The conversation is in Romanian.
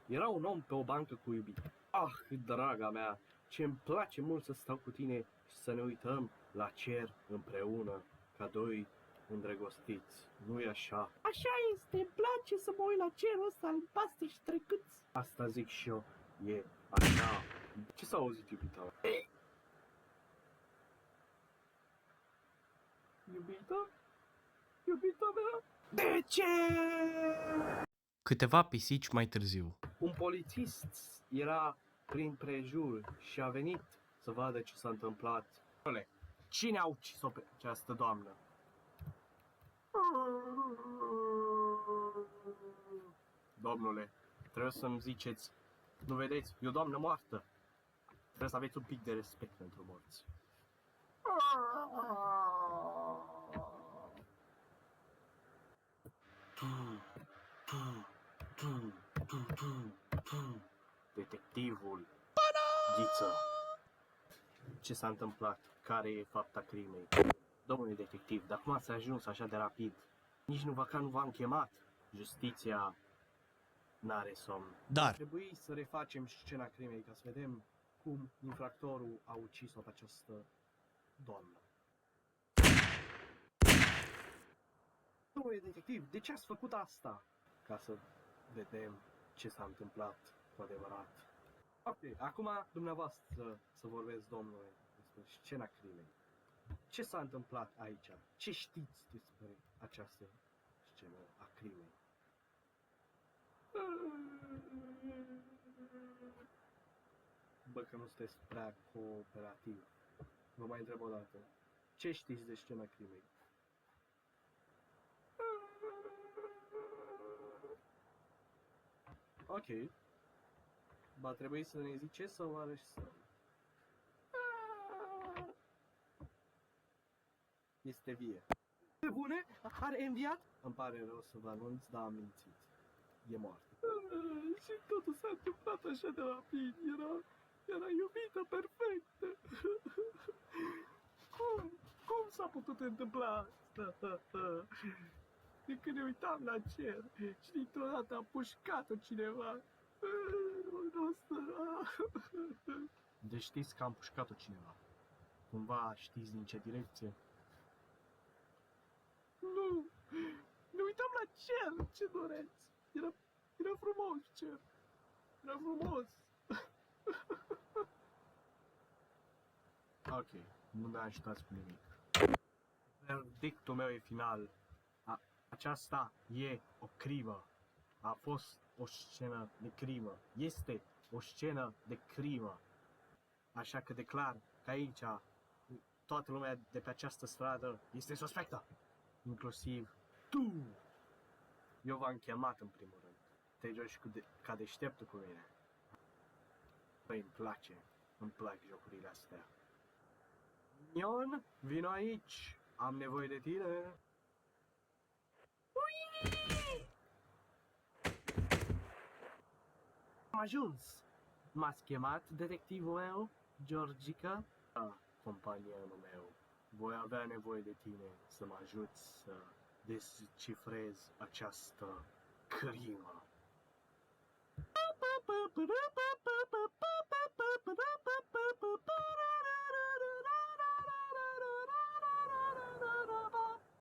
Era un om pe o bancă cu iubit. Ah, draga mea, ce-mi place mult să stau cu tine și să ne uităm la cer împreună, ca doi îndrăgostiți. Nu-i așa? Așa este, îmi place să mă uit la cerul ăsta albastru și trecâți. Asta zic și eu, e așa. Ce s-a auzit, iubita? Iubita? Iubita mea? De ce? Câteva pisici mai târziu. Un polițist era prin prejur și a venit să vadă ce s-a întâmplat. Cine a ucis-o pe această doamnă? Domnule, trebuie să-mi ziceți, nu vedeți, e o doamnă moartă. Trebuie să aveți un pic de respect pentru morți. Detectivul Ghiță. Ce s-a întâmplat? Care e fapta crimei? Domnule detectiv, dar cum ați ajuns așa de rapid? Nici nu v-am chemat. Justiția n-are somn. Dar Trebuie să refacem scena crimei ca să vedem cum infractorul a ucis-o pe această doamnă. Domnule detectiv, de ce ați făcut asta? Ca să vedem ce s-a întâmplat cu adevărat. Ok, acum dumneavoastră să vorbesc, domnule, despre scena crimei. Ce s-a întâmplat aici? Ce știți despre această scenă a crimei? Bă, că nu sunteți prea cooperativ. Vă mai întreb o dată. Ce știți de scena crimei? Ok. Va trebui să ne ziceți sau vă arestăm? Este vie. Pe bune? Are înviat? Îmi pare rău să vă anunț, dar am mințit. E moartă. Și totul s-a întâmplat așa de rapid. Era iubită perfectă. Cum s-a putut întâmpla asta? De când ne uitam la cer și dintr-o dată a pușcat-o cineva. Deci știți că am pușcat-o cineva. Cumva știți din ce direcție? Nu! Ne uitam la cer! Ce doreți? Era frumos cer! Era frumos! Ok, nu ne ajutați cu nimic. Verdictul meu e final. Aceasta e o crimă. A fost o scenă de crimă. Este o scenă de crimă. Așa că declar că aici toată lumea de pe această stradă este suspectă. Inclusiv tu. Eu v-am chemat în primul rând. Te joci ca deșteptul cu mine. Păi îmi plac jocurile astea. Ion, vino aici. Am nevoie de tine. Am ajuns. M-ați chemat, detectivul meu, Georgica? Da, companianul meu. Voi avea nevoie de tine să mă ajuți să descifrez această crimă.